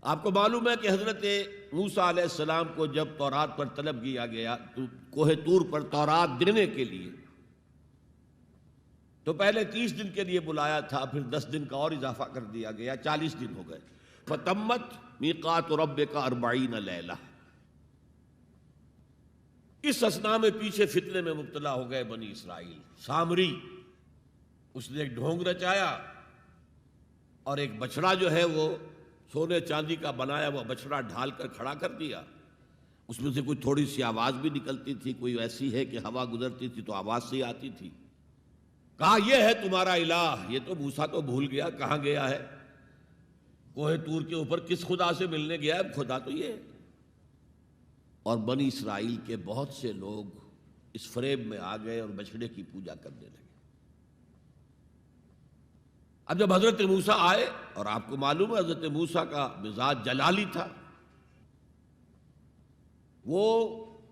آپ کو معلوم ہے کہ حضرت موسیٰ علیہ السلام کو جب تورات پر طلب کیا گیا تو کوہ طور پر تورات دینے کے لیے، تو پہلے 30 دن کے لیے بلایا تھا، پھر 10 دن کا اور اضافہ کر دیا گیا، 40 دن ہو گئے۔ فَتَمَّتْ مِیقَاتُ رَبِّکَ 40 لیلہ۔ اس اثناء میں پیچھے فتنے میں مبتلا ہو گئے بنی اسرائیل۔ سامری اس نے ایک ڈھونگ رچایا اور ایک بچڑا جو ہے وہ سونے چاندی کا بنایا ہوا بچڑا ڈھال کر کھڑا کر دیا۔ اس میں سے کوئی تھوڑی سی آواز بھی نکلتی تھی، کوئی ایسی ہے کہ ہوا گزرتی تھی تو آواز سے آتی تھی۔ کہا یہ ہے تمہارا الہ۔ یہ تو موسیٰ تو بھول گیا کہاں گیا ہے، کوہ طور کے اوپر کس خدا سے ملنے گیا ہے، خدا تو یہ ہے۔ اور بنی اسرائیل کے بہت سے لوگ اس فریب میں آ گئے اور بچڑے کی پوجا کرنے لگے۔ اب جب حضرت موسیٰ آئے، اور آپ کو معلوم ہے حضرت موسیٰ کا مزاج جلالی تھا، وہ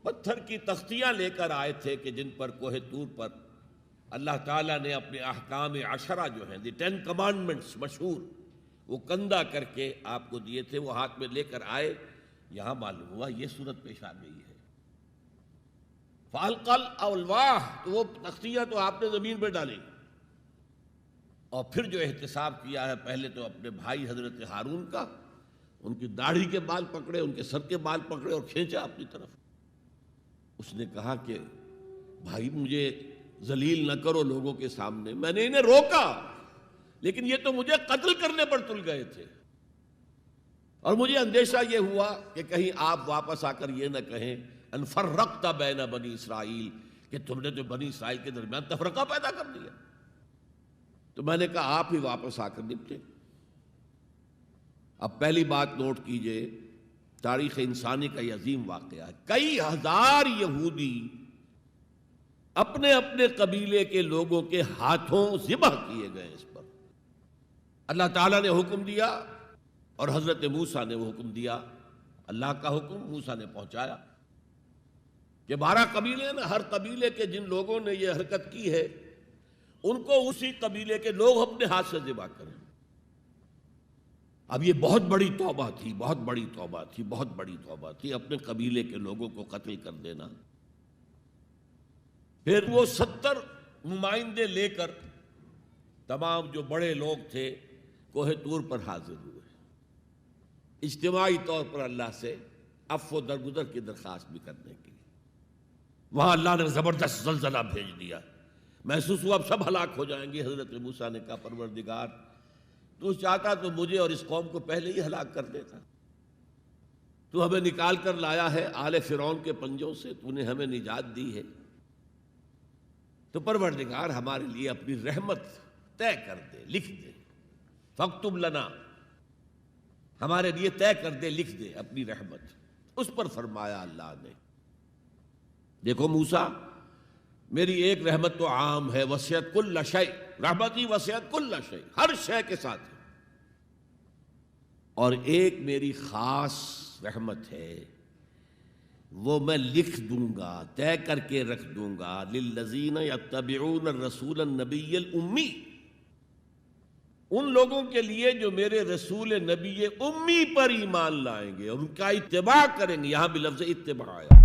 پتھر کی تختیاں لے کر آئے تھے کہ جن پر کوہ طور پر اللہ تعالیٰ نے اپنے احکام 10 جو ہیں، دی 10 کمانڈمنٹس مشہور، وہ کندہ کر کے آپ کو دیے تھے، وہ ہاتھ میں لے کر آئے۔ یہاں معلوم ہوا یہ صورت پیش آ گئی ہے۔ فَأَلْقَى الْأَلْوَاحَ، تو وہ تختیاں تو آپ نے زمین پہ ڈالی، اور پھر جو احتساب کیا ہے، پہلے تو اپنے بھائی حضرت ہارون کا، ان کی داڑھی کے بال پکڑے، ان کے سر کے بال پکڑے اور کھینچا اپنی طرف۔ اس نے کہا کہ بھائی مجھے ذلیل نہ کرو لوگوں کے سامنے، میں نے انہیں روکا لیکن یہ تو مجھے قتل کرنے پر تل گئے تھے، اور مجھے اندیشہ یہ ہوا کہ کہیں آپ واپس آ کر یہ نہ کہیں ان فرقت بین بنی اسرائیل، کہ تم نے جو بنی اسرائیل کے درمیان تفرقہ پیدا کر دیا۔ تو میں نے کہا آپ ہی واپس آ کر نپٹے۔ اب پہلی بات نوٹ کیجئے، تاریخ انسانی کا یہ عظیم واقعہ ہے، کئی ہزار یہودی اپنے اپنے قبیلے کے لوگوں کے ہاتھوں ذبح کیے گئے اس پر۔ اللہ تعالیٰ نے حکم دیا اور حضرت موسیٰ نے وہ حکم دیا، اللہ کا حکم موسیٰ نے پہنچایا کہ 12 قبیلے ہیں نا، ہر قبیلے کے جن لوگوں نے یہ حرکت کی ہے ان کو اسی قبیلے کے لوگ اپنے ہاتھ سے ذبح کریں۔ اب یہ بہت بڑی توبہ تھی، بہت بڑی توبہ تھی، بہت بڑی توبہ تھی، اپنے قبیلے کے لوگوں کو قتل کر دینا۔ پھر وہ 70 نمائندے لے کر تمام جو بڑے لوگ تھے کوہ طور پر حاضر ہوئے، اجتماعی طور پر اللہ سے عفو درگزر کی درخواست بھی کرنے کی۔ وہاں اللہ نے زبردست زلزلہ بھیج دیا، محسوس ہوا اب سب ہلاک ہو جائیں گے۔ حضرت موسیٰ نے کہا پروردگار تو چاہتا تو مجھے اور اس قوم کو پہلے ہی ہلاک کر دیتا، تو ہمیں نکال کر لایا ہے آل فرعون کے پنجوں سے، تو نے ہمیں نجات دی ہے، تو پروردگار ہمارے لیے اپنی رحمت طے کر دے، لکھ دے، فاکتب لنا، ہمارے لیے طے کر دے، لکھ دے اپنی رحمت۔ اس پر فرمایا اللہ نے دیکھو موسیٰ، میری ایک رحمت تو عام ہے، وسعت کل شیء، رحمتی وسعت کل شیء، ہر شے کے ساتھ ہے، اور ایک میری خاص رحمت ہے، وہ میں لکھ دوں گا، طے کر کے رکھ دوں گا، للذین یتبعون الرسول النبی الامی، ان لوگوں کے لیے جو میرے رسول نبی امی پر ایمان لائیں گے اور ان کا اتباع کریں گے۔ یہاں بھی لفظ اتباع آیا۔